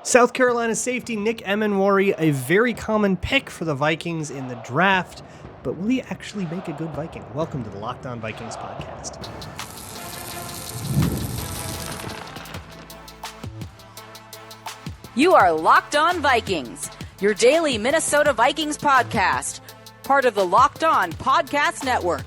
South Carolina safety Nick Emmanwori, a very common pick for the Vikings in the draft, but will he actually make a good Viking? Welcome to the Locked On Vikings podcast. You are Locked On Vikings, your daily Minnesota Vikings podcast, part of the Locked On Podcast Network,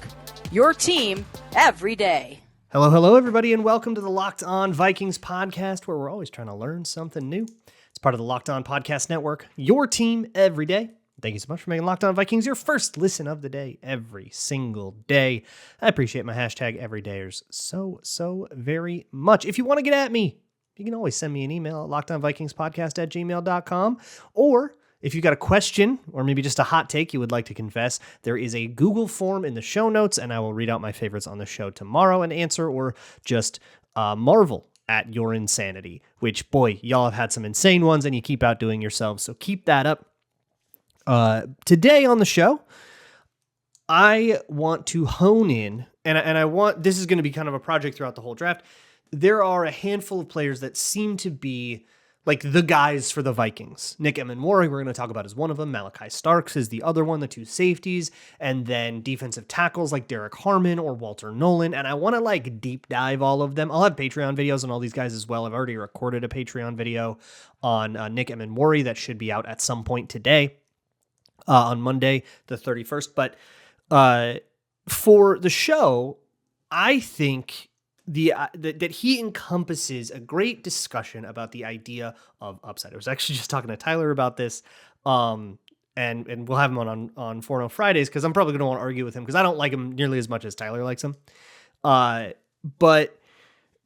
your team every day. Hello, everybody, and welcome to the Locked On Vikings podcast, where we're always trying to learn something new. It's part of the Locked On Podcast Network, your team every day. Thank you so much for making Locked On Vikings your first listen of the day every single day. I appreciate my hashtag everydayers so very much. If you want to get at me, you can always send me an email at lockedonvikingspodcast@gmail.com, or if you've got a question or maybe just a hot take you would like to confess, there is a Google form in the show notes, and I will read out my favorites on the show tomorrow and answer or just marvel at your insanity, which, boy, y'all have had some insane ones and you keep outdoing yourselves, so keep that up. Today on the show, I want to hone in, and I want, this is going to be kind of a project throughout the whole draft. There are a handful of players that seem to be like the guys for the Vikings. Nick Emmanwori, we're going to talk about, as one of them. Malachi Starks is the other one, the two safeties, and then defensive tackles like Derek Harmon or Walter Nolan. And I want to like deep dive all of them. I'll have Patreon videos on all these guys as well. I've already recorded a Patreon video on Nick Emmanwori that should be out at some point today, on Monday, the 31st. But for the show, I think that he encompasses a great discussion about the idea of upside. I was actually just talking to Tyler about this, and we'll have him on 4-0 Fridays, because I'm probably going to want to argue with him because I don't like him nearly as much as Tyler likes him. But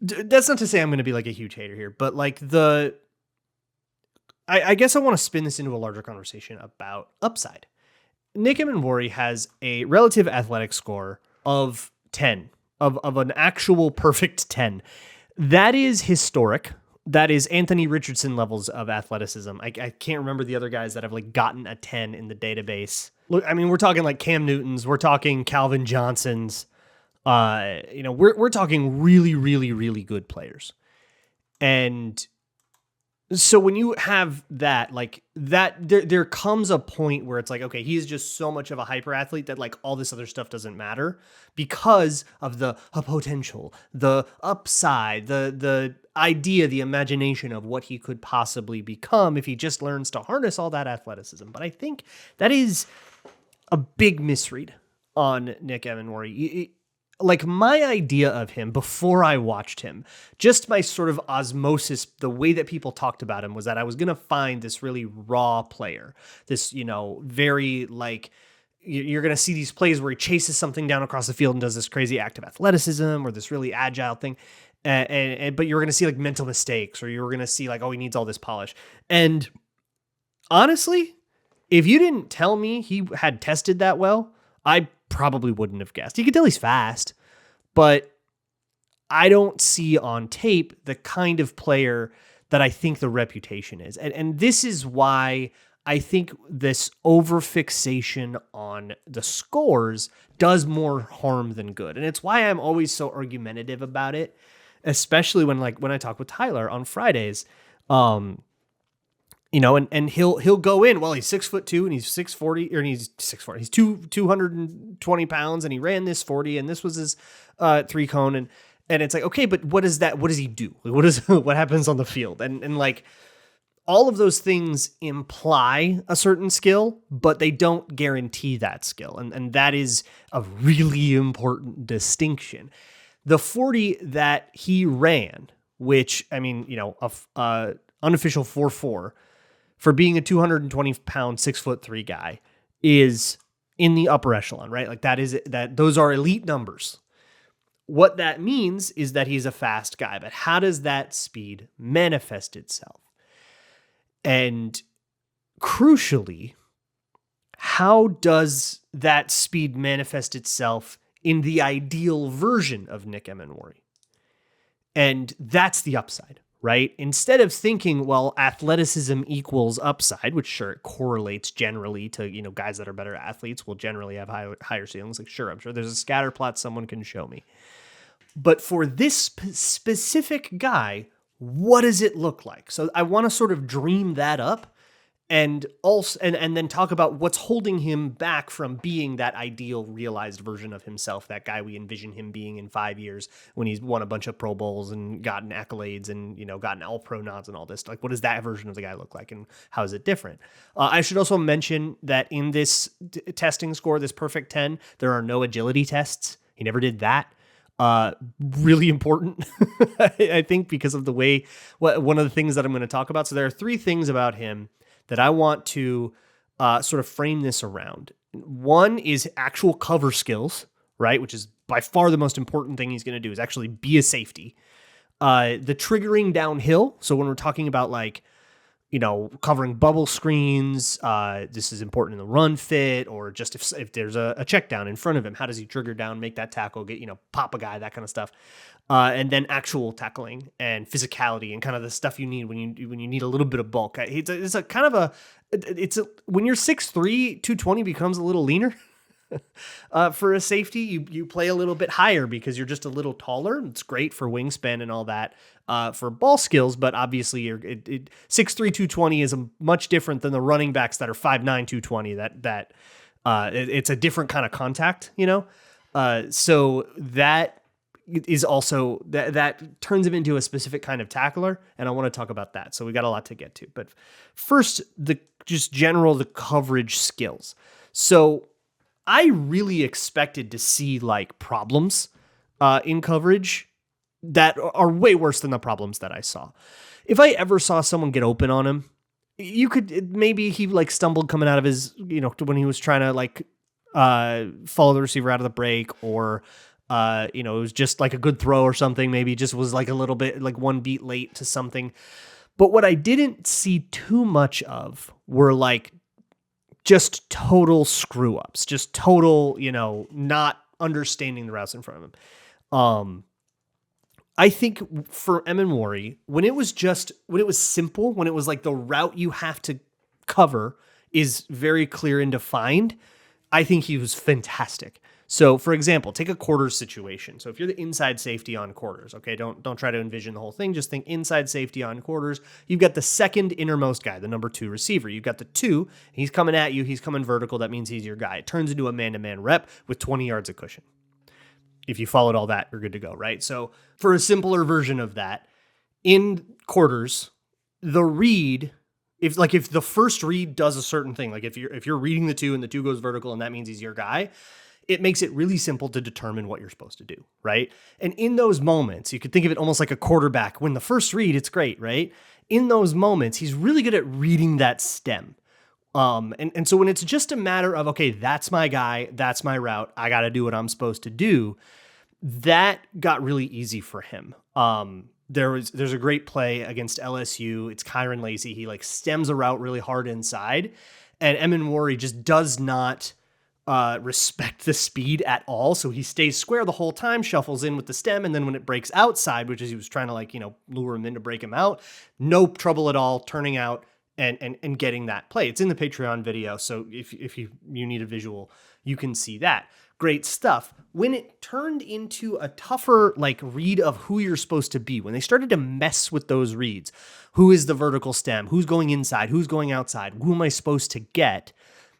that's not to say I'm going to be like a huge hater here, but like I guess I want to spin this into a larger conversation about upside. Nick Emmanwori has a relative athletic score of 10. Of an actual perfect 10. That is historic. That is Anthony Richardson levels of athleticism. I can't remember the other guys that have like gotten a 10 in the database. Look, I mean, we're talking like Cam Newton's, we're talking Calvin Johnson's, we're talking really, really, really good players. And so when you have that, like that, there comes a point where it's like, okay, he's just so much of a hyper athlete that like all this other stuff doesn't matter because of the potential, the upside, the idea, the imagination of what he could possibly become if he just learns to harness all that athleticism. But I think that is a big misread on Nick Emmanwori. Like my idea of him before I watched him, just my sort of osmosis, the way that people talked about him was that I was going to find this really raw player, this, very like, you're going to see these plays where he chases something down across the field and does this crazy act of athleticism or this really agile thing. But you're going to see like mental mistakes, or you're going to see like, oh, he needs all this polish. And honestly, if you didn't tell me he had tested that well, I probably wouldn't have guessed. You can tell he's fast, but I don't see on tape the kind of player that I think the reputation is. And this is why I think this overfixation on the scores does more harm than good. And it's why I'm always so argumentative about it, especially when I talk with Tyler on Fridays. And he'll go in, well, he's 6'2" and he's 6'40", or he's 6'40", he's 220 pounds, and he ran this 40, and this was his 3-cone, and it's like, okay, but what does he do? What happens on the field? And like all of those things imply a certain skill, but they don't guarantee that skill. And that is a really important distinction. The 40 that he ran, which, I mean, unofficial 4.4, for being a 220-pound, 6'3" guy, is in the upper echelon, right? Like those are elite numbers. What that means is that he's a fast guy, but how does that speed manifest itself? And crucially, how does that speed manifest itself in the ideal version of Nick Emmanwori? And that's the upside, right? Instead of thinking, well, athleticism equals upside, which sure, it correlates generally to, guys that are better athletes will generally have higher ceilings. Like, sure, I'm sure there's a scatter plot someone can show me. But for this specific guy, what does it look like? So I want to sort of dream that up and also and then talk about what's holding him back from being that ideal realized version of himself, that guy we envision him being in 5 years when he's won a bunch of Pro Bowls and gotten accolades and, gotten all pro nods and all this. Like, what does that version of the guy look like, and how is it different? I should also mention that in this testing score, this perfect 10, there are no agility tests. He never did that. Really important, I think, because of the way, one of the things that I'm going to talk about. So there are 3 things about him that I want to sort of frame this around. One is actual cover skills, right? Which is by far the most important thing he's going to do, is actually be a safety. The triggering downhill. So when we're talking about covering bubble screens, this is important in the run fit, or just if there's a check down in front of him, how does he trigger down, make that tackle, get, pop a guy, that kind of stuff. And then actual tackling and physicality and kind of the stuff you need when you need a little bit of bulk. When you're 6'3", 220 becomes a little leaner. For a safety, you play a little bit higher because you're just a little taller. It's great for wingspan and all that, for ball skills, but obviously 6'3", 220 is much different than the running backs that are 5'9", 220. It's a different kind of contact, so that is also that turns him into a specific kind of tackler, and I want to talk about that. So we got a lot to get to, but first, the coverage skills. So I really expected to see problems in coverage that are way worse than the problems that I saw. If I ever saw someone get open on him, maybe he stumbled coming out of his, when he was trying to follow the receiver out of the break, or it was just a good throw or something. Maybe just was a little bit one beat late to something. But what I didn't see too much of were just total screw ups, just total, not understanding the routes in front of him. I think for Emmanwori, when it was simple, when it was the route you have to cover is very clear and defined, I think he was fantastic. So, for example, take a quarters situation. So if you're the inside safety on quarters, okay, don't try to envision the whole thing. Just think inside safety on quarters. You've got the second innermost guy, the number 2 receiver. You've got the 2. He's coming at you. He's coming vertical. That means he's your guy. It turns into a man-to-man rep with 20 yards of cushion. If you followed all that, you're good to go, right? So for a simpler version of that, in quarters, the read, if the first read does a certain thing, if you're reading the 2 and the 2 goes vertical and that means he's your guy, it makes it really simple to determine what you're supposed to do, right? And in those moments, you could think of it almost like a quarterback. When the first read, it's great, right? In those moments, he's really good at reading that stem. And so when it's just a matter of, okay, that's my guy, that's my route, I got to do what I'm supposed to do, that got really easy for him. There's a great play against LSU. It's Kyron Lacy. He stems a route really hard inside, and Emmanwori just does not respect the speed at all. So he stays square the whole time, shuffles in with the stem, and then when it breaks outside, which is he was trying to lure him in to break him out, no trouble at all, turning out and getting that play. It's in the Patreon video, so if you need a visual, you can see that. Great stuff. When it turned into a tougher read of who you're supposed to be, when they started to mess with those reads, who is the vertical stem, who's going inside, who's going outside, who am I supposed to get?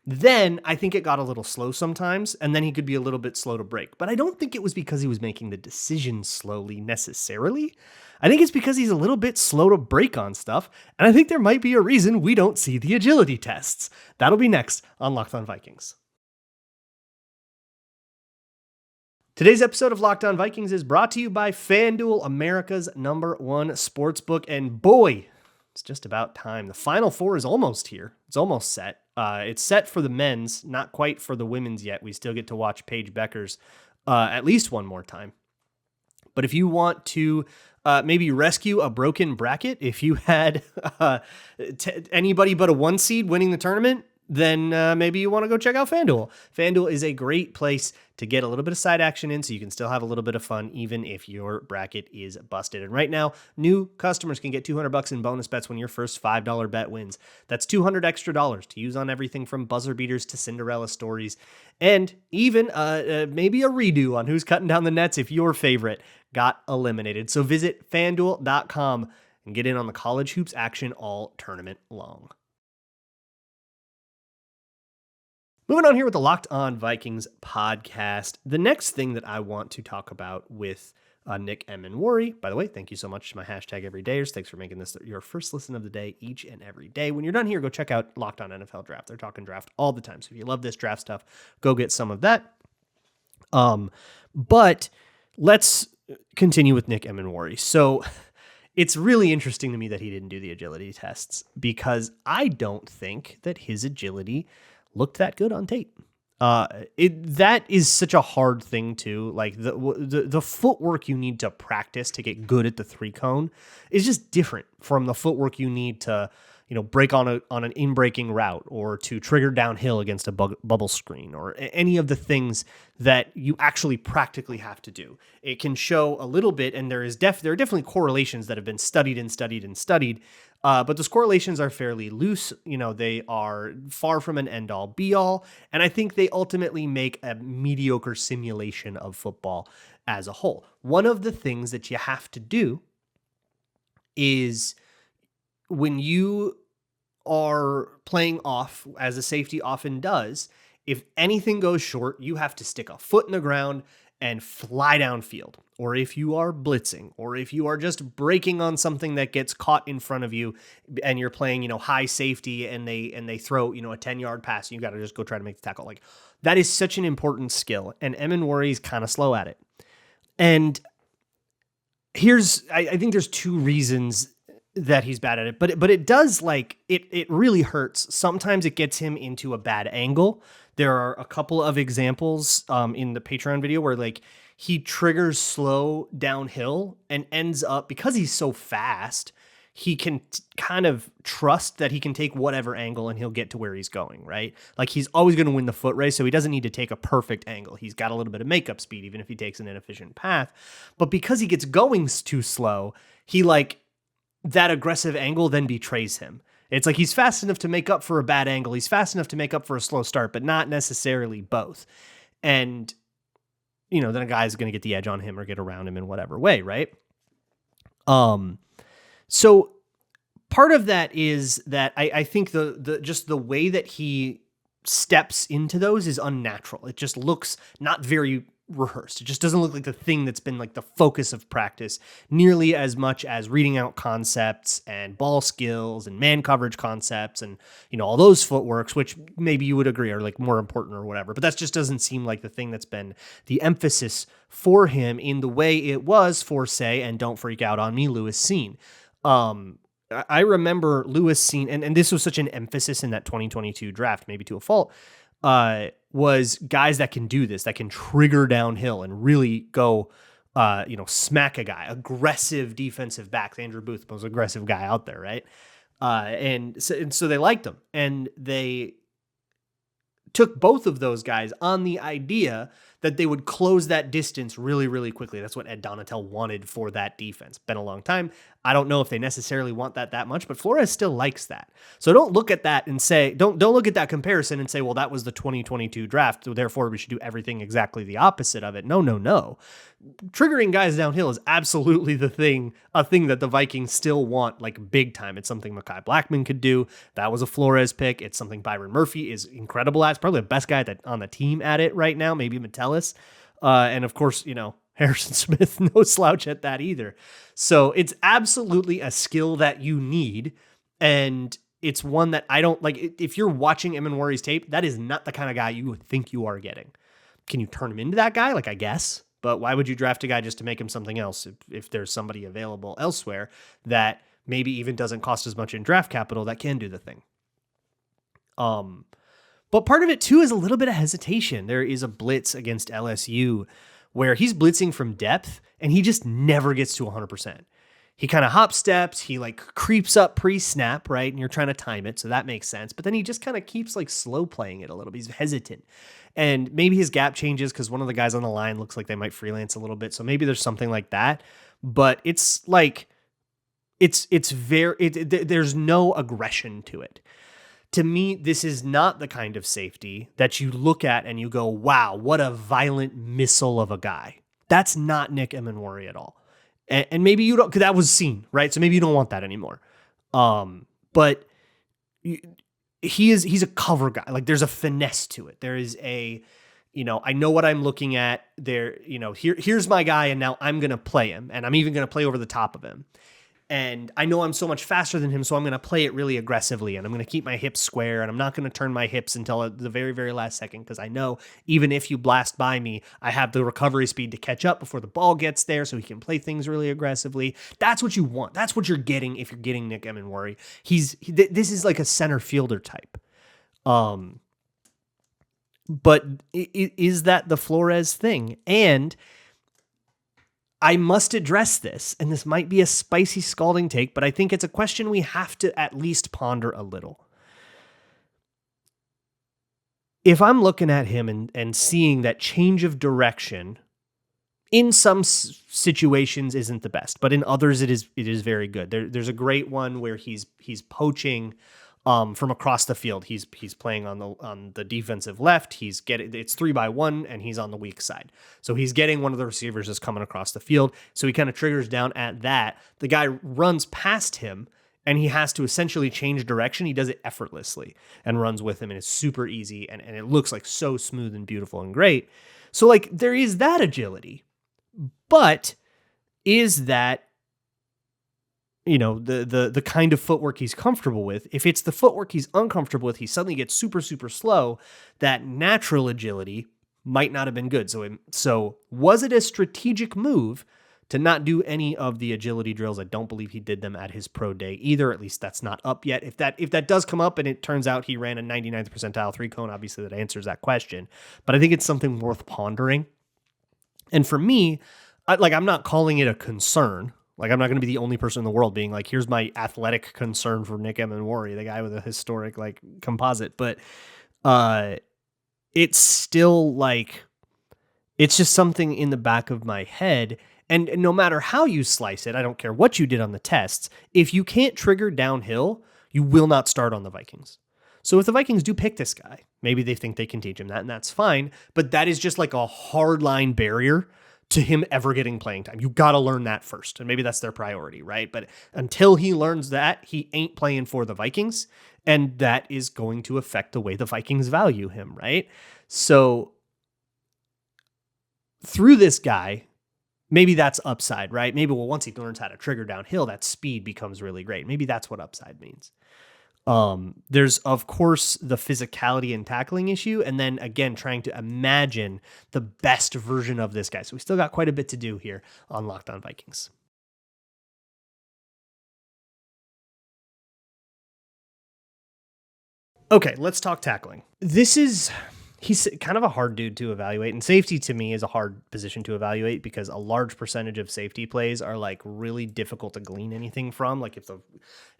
Then I think it got a little slow sometimes, and then he could be a little bit slow to break. But I don't think it was because he was making the decision slowly necessarily. I think it's because he's a little bit slow to break on stuff, and I think there might be a reason we don't see the agility tests. That'll be next on Locked On Vikings. Today's episode of Locked On Vikings is brought to you by FanDuel, America's #1 sportsbook, and boy, it's just about time. The Final Four is almost here. It's almost set. It's set for the men's, not quite for the women's yet. We still get to watch Paige Beckers at least one more time. But if you want to maybe rescue a broken bracket, if you had anybody but a 1 seed winning the tournament, then maybe you want to go check out FanDuel. FanDuel is a great place to get a little bit of side action in so you can still have a little bit of fun even if your bracket is busted. And right now, new customers can get $200 in bonus bets when your first $5 bet wins. That's $200 extra to use on everything from buzzer beaters to Cinderella stories, and even maybe a redo on who's cutting down the nets if your favorite got eliminated. So visit FanDuel.com and get in on the college hoops action all tournament long. Moving on here with the Locked On Vikings podcast. The next thing that I want to talk about with Nick Emmanwori. By the way, thank you so much to my hashtag everydayers. Thanks for making this your first listen of the day each and every day. When you're done here, go check out Locked On NFL Draft. They're talking draft all the time. So if you love this draft stuff, go get some of that. But let's continue with Nick Emmanwori. So it's really interesting to me that he didn't do the agility tests, because I don't think that his agility looked that good on tape. That is such a hard thing too. Like the footwork you need to practice to get good at the 3-cone is just different from the footwork you need to, break on an in-breaking route, or to trigger downhill against a bubble screen, or any of the things that you actually practically have to do. It can show a little bit, and there are definitely correlations that have been studied. But those correlations are fairly loose. They are far from an end-all, be-all, and I think they ultimately make a mediocre simulation of football as a whole. One of the things that you have to do is, when you are playing off, as a safety often does, if anything goes short, you have to stick a foot in the ground and fly downfield. Or if you are blitzing, or if you are just breaking on something that gets caught in front of you, and you're playing, high safety, and they throw, a 10-yard pass, and you got to just go try to make the tackle. Like, that is such an important skill, and Emmanwori is kind of slow at it. And I think there's two reasons that he's bad at it, but it does, it really hurts. Sometimes it gets him into a bad angle. There are a couple of examples in the Patreon video where he triggers slow downhill and ends up, because he's so fast, he can kind of trust that he can take whatever angle and he'll get to where he's going, right? Like, he's always going to win the foot race, so he doesn't need to take a perfect angle. He's got a little bit of makeup speed, even if he takes an inefficient path. But because he gets going too slow, that aggressive angle then betrays him. It's like he's fast enough to make up for a bad angle. He's fast enough to make up for a slow start, but not necessarily both. And, then a guy's going to get the edge on him or get around him in whatever way, right? So part of that is that I think just the way that he steps into those is unnatural. It just looks not very rehearsed. It just doesn't look like the thing that's been the focus of practice nearly as much as reading out concepts and ball skills and man coverage concepts and, all those footworks, which maybe you would agree are more important or whatever, but that just doesn't seem like the thing that's been the emphasis for him in the way it was for, say, and don't freak out on me, Lewis Cine. I remember Lewis Cine, and this was such an emphasis in that 2022 draft, maybe to a fault, was guys that can do this, that can trigger downhill and really go, smack a guy. Aggressive defensive backs. Andrew Booth, most aggressive guy out there, right? And so they liked him, and they took both of those guys on the idea that they would close that distance really, really quickly. That's what Ed Donatel wanted for that defense. Been a long time. I don't know if they necessarily want that much, but Flores still likes that. So don't look at that and say, don't look at that comparison and say, well, that was the 2022 draft, so therefore we should do everything exactly the opposite of it. No. Triggering guys downhill is absolutely a thing that the Vikings still want, big time. It's something Mekhi Blackman could do. That was a Flores pick. It's something Byron Murphy is incredible at. It's probably the best guy on the team at it right now, maybe Metellus. And of course, Harrison Smith, no slouch at that either. So it's absolutely a skill that you need. And it's one that I don't if you're watching Emmanwori's tape, that is not the kind of guy you would think you are getting. Can you turn him into that guy? I guess. But why would you draft a guy just to make him something else if there's somebody available elsewhere that maybe even doesn't cost as much in draft capital that can do the thing? But part of it too is a little bit of hesitation. There is a blitz against LSU where he's blitzing from depth and he just never gets to 100%. He kind of hop steps, he creeps up pre-snap, right? And you're trying to time it, so that makes sense. But then he just kind of keeps slow playing it a little bit. He's hesitant. And maybe his gap changes because one of the guys on the line looks like they might freelance a little bit. So maybe there's something like that. But it's there's no aggression to it. To me, this is not the kind of safety that you look at and you go, wow, what a violent missile of a guy. That's not Nick Emmanwori at all. And maybe you don't, because that was seen, right? So maybe you don't want that anymore. But he's a cover guy. Like there's a finesse to it. There is a, I know what I'm looking at there. Here's my guy, and now I'm going to play him, and I'm even going to play over the top of him. And I know I'm so much faster than him, so I'm going to play it really aggressively, and I'm going to keep my hips square, and I'm not going to turn my hips until the very, very last second, because I know even if you blast by me, I have the recovery speed to catch up before the ball gets there, so he can play things really aggressively. That's what you want. That's what you're getting if you're getting Nick Emmanwori. This is like a center fielder type. But is that the Flores thing? And I must address this, and this might be a spicy, scalding take, but I think it's a question we have to at least ponder a little. If I'm looking at him and seeing that change of direction in some situations isn't the best, but in others it is very good. There's a great one where he's poaching from across the field. He's playing on the defensive left. It's 3-by-1 and he's on the weak side. So he's getting one of the receivers that's coming across the field. So he kind of triggers down at that. The guy runs past him and he has to essentially change direction. He does it effortlessly and runs with him, and it's super easy, and it looks like so smooth and beautiful and great. So like there is that agility, but is that the kind of footwork he's comfortable with? If it's the footwork he's uncomfortable with, he suddenly gets super, super slow. That natural agility might not have been good. So was it a strategic move to not do any of the agility drills? I don't believe he did them at his pro day either. At least that's not up yet. If that does come up and it turns out he ran a 99th percentile 3-cone, obviously that answers that question. But I think it's something worth pondering. And for me, I'm not calling it a concern. Like, I'm not going to be the only person in the world being like, here's my athletic concern for Nick Emmanwori, the guy with a historic composite. But it's still it's just something in the back of my head. And no matter how you slice it, I don't care what you did on the tests, if you can't trigger downhill, you will not start on the Vikings. So if the Vikings do pick this guy, maybe they think they can teach him that, and that's fine. But that is just like a hard line barrier to him ever getting playing time. You got to learn that first. And maybe that's their priority, right? But until he learns that, he ain't playing for the Vikings. And that is going to affect the way the Vikings value him, right? So through this guy, maybe that's upside, right? Maybe, once he learns how to trigger downhill, that speed becomes really great. Maybe that's what upside means. There's, of course, the physicality and tackling issue, and then, again, trying to imagine the best version of this guy. So we still got quite a bit to do here on Locked On Vikings. Okay, let's talk tackling. He's kind of a hard dude to evaluate, and safety to me is a hard position to evaluate because a large percentage of safety plays are really difficult to glean anything from. Like if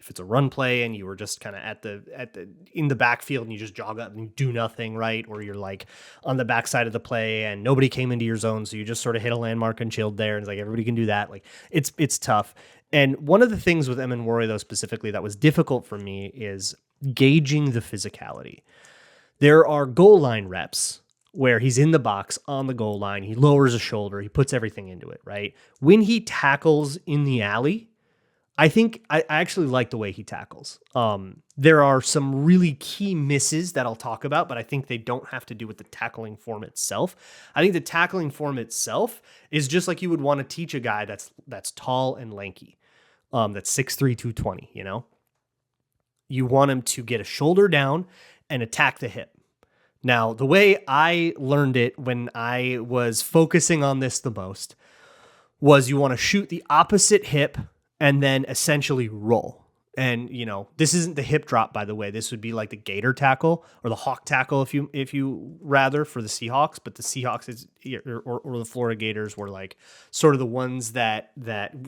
it's a run play and you were just kind of in the backfield and you just jog up and you do nothing, right? Or you're on the backside of the play and nobody came into your zone, so you just sort of hit a landmark and chilled there. And it's everybody can do that. It's tough. And one of the things with Emmanwori though specifically that was difficult for me is gauging the physicality. There are goal line reps where he's in the box on the goal line. He lowers a shoulder. He puts everything into it, right? When he tackles in the alley, I think I actually like the way he tackles. There are some really key misses that I'll talk about, but I think they don't have to do with the tackling form itself. I think the tackling form itself is just like you would want to teach a guy that's tall and lanky, that's 6'3", 220, You want him to get a shoulder down and attack the hip. Now, the way I learned it when I was focusing on this the most was you want to shoot the opposite hip and then essentially roll. And, this isn't the hip drop, by the way. This would be like the gator tackle or the hawk tackle if you rather for the Seahawks. But the Seahawks or the Florida Gators were sort of the ones that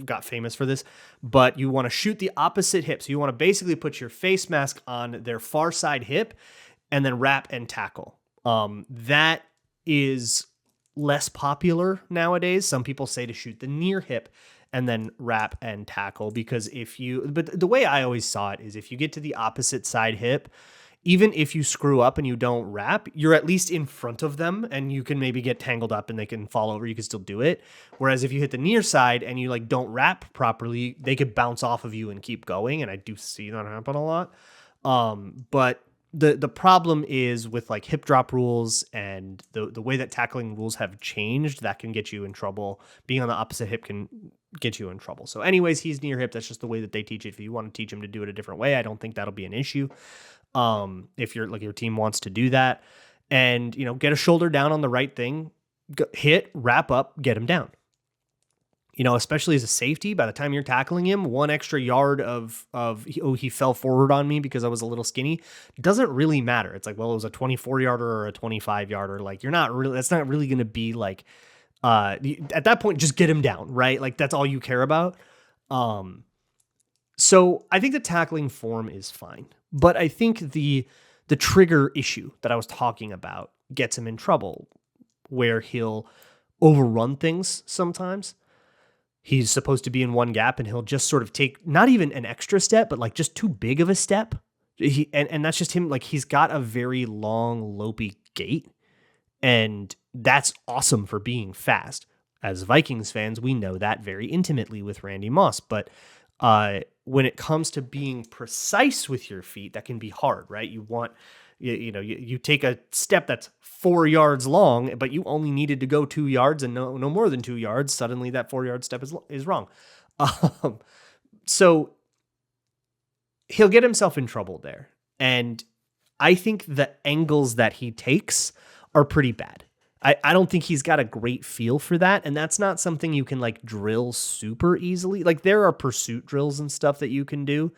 got famous for this. But you want to shoot the opposite hip. So you want to basically put your face mask on their far side hip and then wrap and tackle. That is less popular nowadays. Some people say to shoot the near hip and then wrap and tackle, because but the way I always saw it is if you get to the opposite side hip, even if you screw up and you don't wrap, you're at least in front of them and you can maybe get tangled up and they can fall over. You can still do it. Whereas if you hit the near side and you like don't wrap properly, they could bounce off of you and keep going. And I do see that happen a lot. But the problem is with like hip drop rules and the way that tackling rules have changed, that can get you in trouble. Being on the opposite hip can get you in trouble. So anyways, he's near hip. That's just the way that they teach it. If you want to teach him to do it a different way, I don't think that'll be an issue. If you're like your team wants to do that, and get a shoulder down on the right thing, hit, wrap up, get him down. Especially as a safety, by the time you're tackling him, 1 extra yard of he fell forward on me because I was a little skinny doesn't really matter. It's like, well, it was a 24-yarder or a 25-yarder. Like that's not really going to be like, at that point, just get him down, right? Like that's all you care about. So I think the tackling form is fine, but I think the trigger issue that I was talking about gets him in trouble, where he'll overrun things sometimes. He's supposed to be in one gap and he'll just sort of take not even an extra step, but like just too big of a step. And that's just him. Like he's got a very long, lopey gait, and that's awesome for being fast. As Vikings fans, we know that very intimately with Randy Moss, but when it comes to being precise with your feet, that can be hard, right? You want, you take a step that's 4 yards long, but you only needed to go 2 yards and no more than 2 yards. Suddenly that 4-yard step is wrong. So he'll get himself in trouble there. And I think the angles that he takes are pretty bad. I don't think he's got a great feel for that. And that's not something you can like drill super easily. Like there are pursuit drills and stuff that you can do,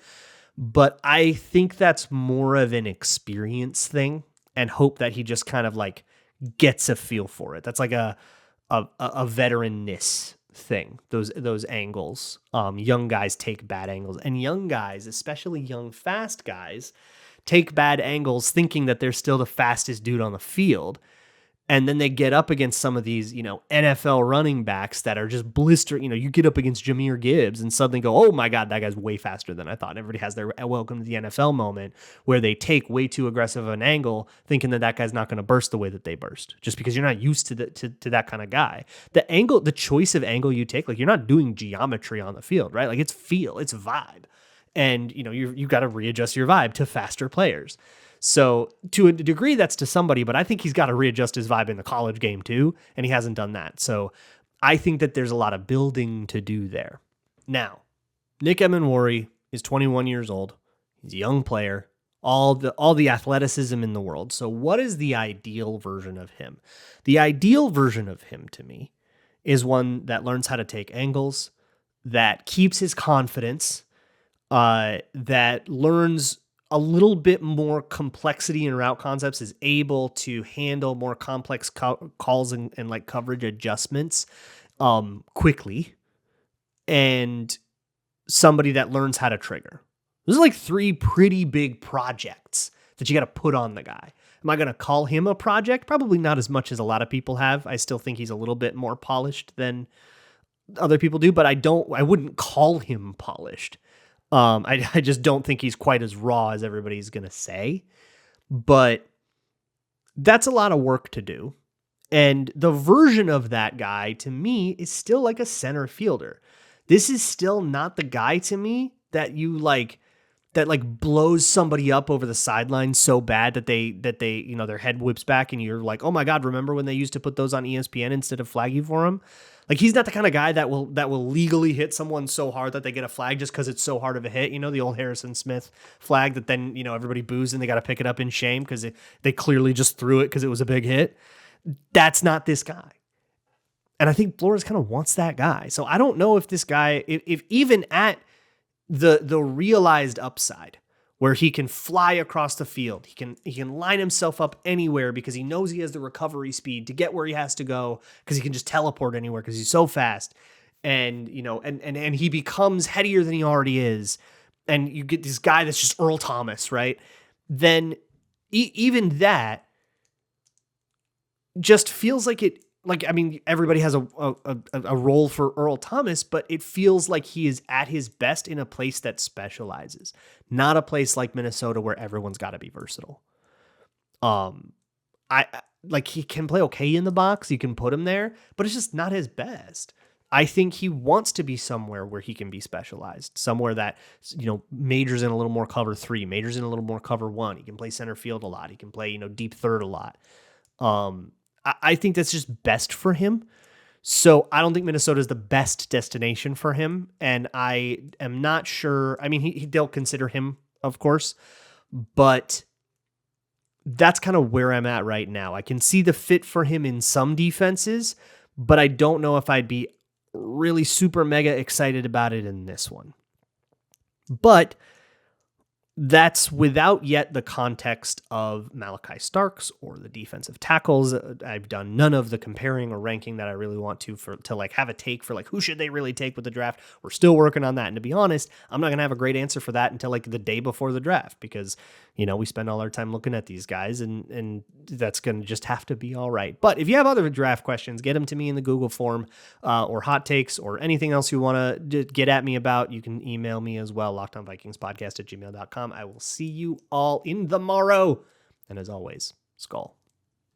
but I think that's more of an experience thing, and hope that he just kind of like gets a feel for it. That's like a veteranness thing. Those angles. Young guys take bad angles, and young guys, especially young fast guys, take bad angles thinking that they're still the fastest dude on the field. And then they get up against some of these, NFL running backs that are just blistering. You get up against Jahmyr Gibbs and suddenly go, oh my God, that guy's way faster than I thought. Everybody has their welcome to the NFL moment where they take way too aggressive an angle thinking that guy's not going to burst the way that they burst, just because you're not used to that kind of guy. The choice of angle you take, like you're not doing geometry on the field, right? Like it's feel, it's vibe. And, you got to readjust your vibe to faster players. So to a degree, that's to somebody, but I think he's got to readjust his vibe in the college game too, and he hasn't done that. So I think that there's a lot of building to do there. Now, Nick Emmanwori is 21 years old. He's a young player, all the athleticism in the world. So what is the ideal version of him? The ideal version of him to me is one that learns how to take angles, that keeps his confidence, that learns a little bit more complexity in route concepts, is able to handle more complex calls and like coverage adjustments quickly, and somebody that learns how to trigger. Those are like 3 pretty big projects that you got to put on the guy. Am I going to call him a project? Probably not as much as a lot of people have. I still think he's a little bit more polished than other people do, but I wouldn't call him polished. I just don't think he's quite as raw as everybody's going to say, but that's a lot of work to do. And the version of that guy to me is still like a center fielder. This is still not the guy to me that blows somebody up over the sideline so bad that they their head whips back and you're like, oh my God, remember when they used to put those on ESPN instead of flag you for him? Like he's not the kind of guy that will legally hit someone so hard that they get a flag just because it's so hard of a hit. The old Harrison Smith flag that then, everybody boos and they got to pick it up in shame because they clearly just threw it because it was a big hit. That's not this guy. And I think Flores kind of wants that guy. So I don't know if this guy, if even at the realized upside where he can fly across the field, he can line himself up anywhere because he knows he has the recovery speed to get where he has to go because he can just teleport anywhere because he's so fast, and and he becomes headier than he already is, and you get this guy that's just Earl Thomas, right? Then even that just feels like like, I mean, everybody has a role for Earl Thomas, but it feels like he is at his best in a place that specializes, not a place like Minnesota where everyone's got to be versatile. I like he can play okay in the box. You can put him there, but it's just not his best. I think he wants to be somewhere where he can be specialized, somewhere that, majors in a little more cover 3, majors in a little more cover 1. He can play center field a lot. He can play, deep third a lot. I think that's just best for him. So I don't think Minnesota is the best destination for him. And I am not sure. I mean, they'll consider him, of course, but that's kind of where I'm at right now. I can see the fit for him in some defenses, but I don't know if I'd be really super mega excited about it in this one. But that's without yet the context of Malachi Starks or the defensive tackles. I've done none of the comparing or ranking that I really want to like have a take for like who should they really take with the draft. We're still working on that. And to be honest, I'm not going to have a great answer for that until like the day before the draft, because, we spend all our time looking at these guys and that's going to just have to be all right. But if you have other draft questions, get them to me in the Google form or hot takes or anything else you want to get at me about. You can email me as well, lockedonvikingspodcast@gmail.com. I will see you all in the morrow. And as always, Skull.